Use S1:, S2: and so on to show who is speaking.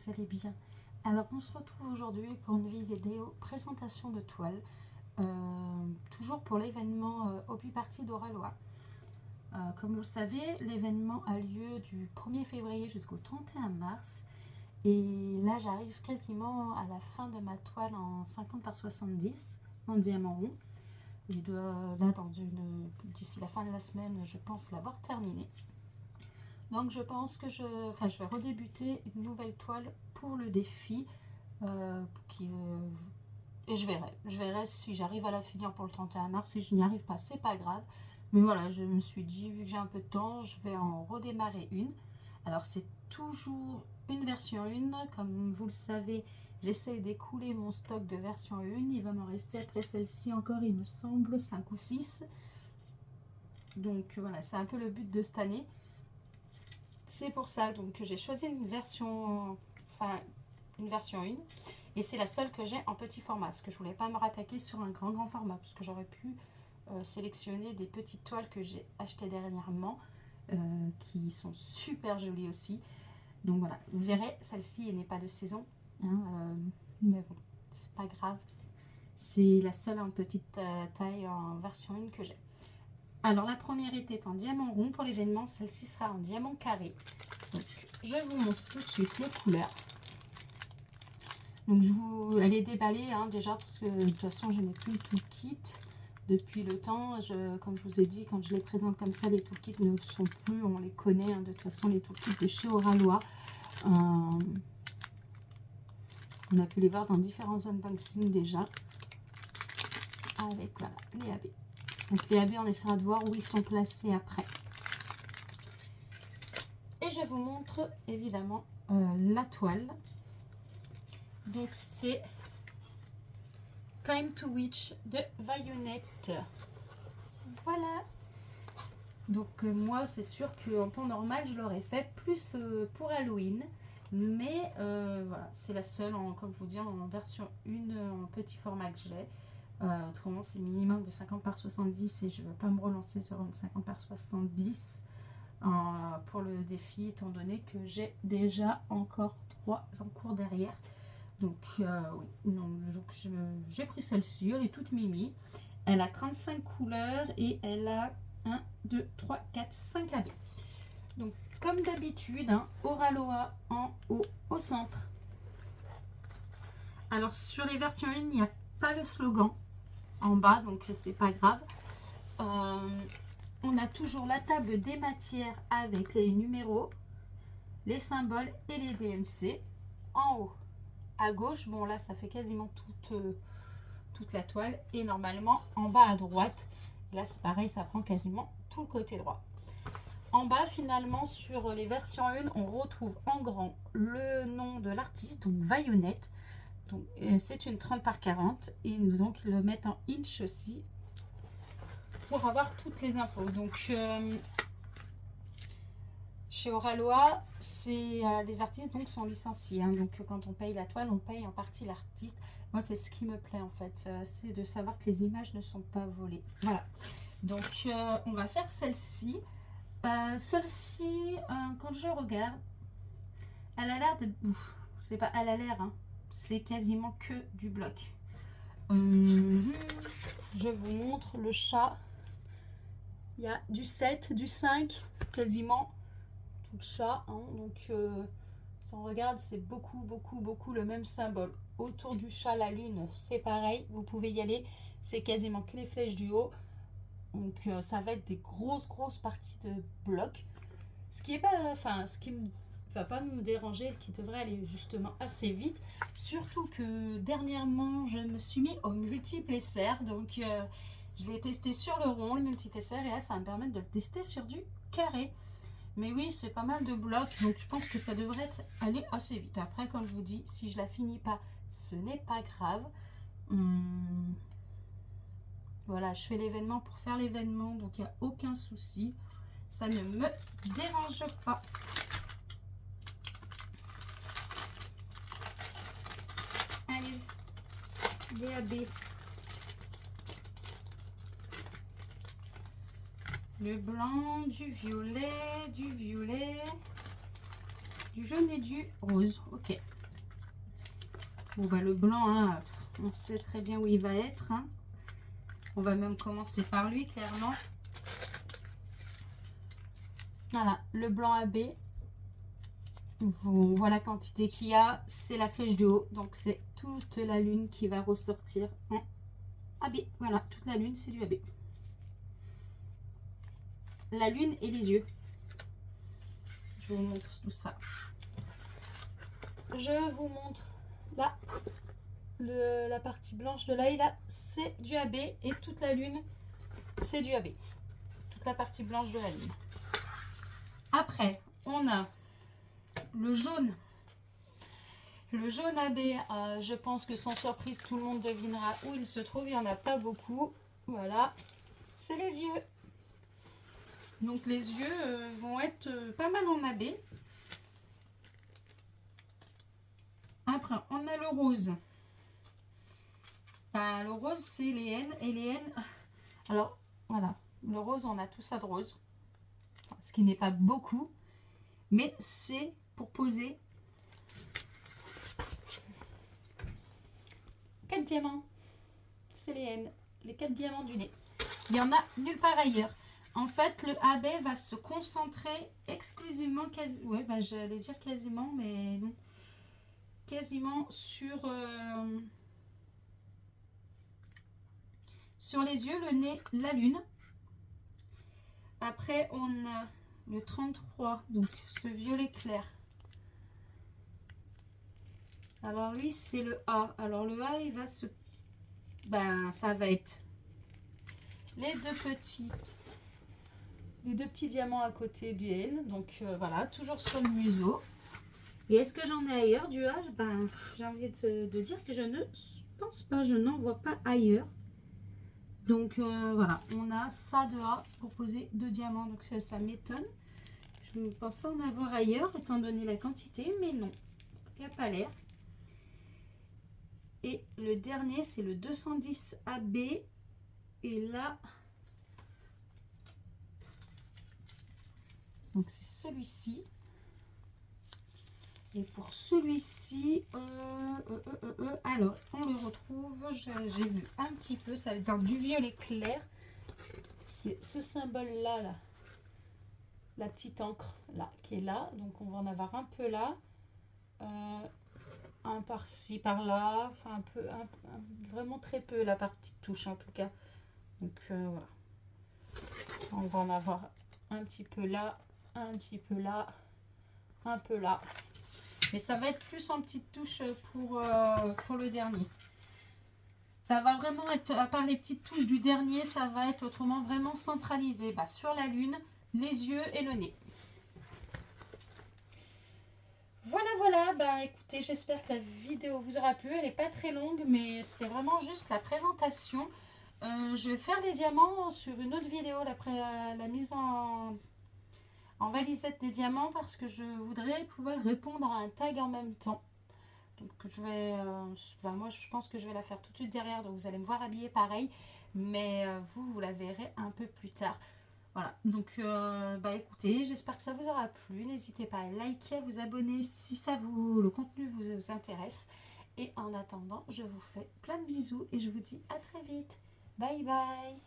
S1: vous allez bien. Alors on se retrouve aujourd'hui pour une vidéo présentation de toile, toujours pour l'événement Hobby Party d'Oralois. Comme vous le savez, l'événement a lieu du 1er février jusqu'au 31 mars. Et là j'arrive quasiment à la fin de ma toile en 50 par 70 en diamant rond. Et là d'ici la fin de la semaine, je pense l'avoir terminé. Donc je pense que je vais redébuter une nouvelle toile pour le défi et je verrai si j'arrive à la finir pour le 31 mars. Si je n'y arrive pas, c'est pas grave. Mais voilà, je me suis dit, vu que j'ai un peu de temps, je vais en redémarrer une. Alors c'est toujours une version 1, comme vous le savez, j'essaie d'écouler mon stock de version 1. Il va m'en rester après celle-ci encore, il me semble, 5 ou 6. Donc voilà, c'est un peu le but de cette année. C'est pour ça donc que j'ai choisi une version 1 et c'est la seule que j'ai en petit format parce que je voulais pas me rattaquer sur un grand format parce que j'aurais pu sélectionner des petites toiles que j'ai achetées dernièrement qui sont super jolies aussi. Donc voilà, vous verrez, celle-ci n'est pas de saison, hein, mais bon, c'est pas grave. C'est la seule en petite taille en version 1 que j'ai. Alors la première était en diamant rond pour l'événement, celle-ci sera en diamant carré. Donc, je vous montre tout de suite les couleurs. Donc elle est déballée déjà parce que de toute façon je n'ai plus le toolkit depuis le temps. Comme je vous ai dit, quand je les présente comme ça, les toolkits ne sont plus, on les connaît de toute façon, les toolkits de chez Oralois. On a pu les voir dans différents unboxings déjà. Avec voilà, les AB. Donc les AB, on essaiera de voir où ils sont placés après. Et je vous montre évidemment la toile. Donc c'est Time to Witch de Vayonette. Voilà. Donc moi c'est sûr qu'en temps normal je l'aurais fait plus pour Halloween. Mais voilà, c'est la seule, comme je vous dis, en version 1 en petit format que j'ai. Autrement c'est minimum des 50 par 70 et je ne veux pas me relancer sur une 50 par 70 pour le défi étant donné que j'ai déjà encore 3 en cours derrière. Donc oui, j'ai pris celle-ci, elle est toute mimi. Elle a 35 couleurs et elle a 1, 2, 3, 4, 5 AB. Donc comme d'habitude, Oralois en haut au centre. Alors sur les versions 1, il n'y a pas le slogan en bas, donc c'est pas grave. On a toujours la table des matières avec les numéros, les symboles et les DNC en haut. À gauche, bon là ça fait quasiment toute la toile, et normalement en bas à droite, là c'est pareil, ça prend quasiment tout le côté droit. En bas finalement sur les versions 1, on retrouve en grand le nom de l'artiste, donc Vayonette. Donc c'est une 30 par 40 et donc ils le mettent en inch aussi pour avoir toutes les infos. Donc chez Oralois, les artistes donc sont licenciés. Donc quand on paye la toile, on paye en partie l'artiste. Moi, c'est ce qui me plaît en fait, c'est de savoir que les images ne sont pas volées. Voilà. Donc on va faire celle-ci. Celle-ci, quand je regarde, elle a l'air d'être... C'est pas, elle a l'air, c'est quasiment que du bloc. Je vous montre le chat. Il y a du 7, du 5, quasiment tout le chat. Donc, si on regarde, c'est beaucoup le même symbole. Autour du chat, la lune, c'est pareil. Vous pouvez y aller. C'est quasiment que les flèches du haut. Donc, ça va être des grosses parties de blocs. Ce qui est pas... ce qui ne va pas me déranger, qui devrait aller justement assez vite. Surtout que dernièrement, je me suis mis au multiplacer. Donc, je l'ai testé sur le rond, le multiplacer, et là, ça va me permettre de le tester sur du carré. Mais oui, c'est pas mal de blocs, donc je pense que ça devrait aller assez vite. Après, comme je vous dis, si je la finis pas, ce n'est pas grave. Voilà, je fais l'événement pour faire l'événement, donc il n'y a aucun souci. Ça ne me dérange pas. Allez, DAB. Le blanc, du violet, du jaune et du rose. Ok. Bon, bah, le blanc, hein, on sait très bien où il va être. Hein. On va même commencer par lui, clairement. Voilà, le blanc AB. On voit la quantité qu'il y a. C'est la flèche du haut. Donc, c'est toute la lune qui va ressortir en AB. Voilà, toute la lune, c'est du AB. La lune et les yeux. Je vous montre tout ça. Je vous montre là. La partie blanche de l'œil, là, c'est du AB. Et toute la lune, c'est du AB. Toute la partie blanche de la lune. Après, on a le jaune. Le jaune AB, je pense que sans surprise, tout le monde devinera où il se trouve. Il n'y en a pas beaucoup. Voilà, c'est les yeux. Donc les yeux vont être pas mal en AB. Après, on a le rose. Ben, le rose, c'est les N. Et les N, alors voilà, le rose, on a tout ça de rose. Ce qui n'est pas beaucoup. Mais c'est pour poser 4 diamants. C'est les N, les 4 diamants du nez. Il n'y en a nulle part ailleurs. En fait, le AB va se concentrer exclusivement, ouais, bah, j'allais dire quasiment, mais non. Quasiment sur les yeux, le nez, la lune. Après, on a le 33, donc ce violet clair. Alors lui, c'est le A. Alors le A, il va se... Ben, ça va être les deux petits diamants à côté du N. Donc voilà, toujours sur le museau. Et est-ce que j'en ai ailleurs du A? Ben, j'ai envie de dire que je ne pense pas, je n'en vois pas ailleurs. Donc voilà, on a ça de A pour poser 2 diamants. Donc ça m'étonne. Je pensais en avoir ailleurs étant donné la quantité, mais non, il n'y a pas l'air. Et le dernier, c'est le 210 AB. Et là, donc c'est celui-ci. Et pour celui-ci, alors on le retrouve, j'ai vu un petit peu, ça va être du violet clair. C'est ce symbole-là, là, la petite encre là, qui est là. Donc on va en avoir un peu là, un par-ci, par-là, enfin un peu, vraiment très peu la partie touche en tout cas. Donc voilà, on va en avoir un petit peu là, un petit peu là, un peu là. Mais ça va être plus en petite touche pour le dernier. Ça va vraiment être, à part les petites touches du dernier, ça va être autrement vraiment centralisé sur la lune, les yeux et le nez. Voilà, bah écoutez, j'espère que la vidéo vous aura plu. Elle n'est pas très longue, mais c'était vraiment juste la présentation. Je vais faire les diamants sur une autre vidéo, la mise en valisette des diamants, parce que je voudrais pouvoir répondre à un tag en même temps. Donc je vais, moi je pense que je vais la faire tout de suite derrière, donc vous allez me voir habillée pareil, mais vous la verrez un peu plus tard. Voilà, donc écoutez, j'espère que ça vous aura plu. N'hésitez pas à liker, à vous abonner si le contenu vous intéresse. Et en attendant, je vous fais plein de bisous et je vous dis à très vite. Bye bye.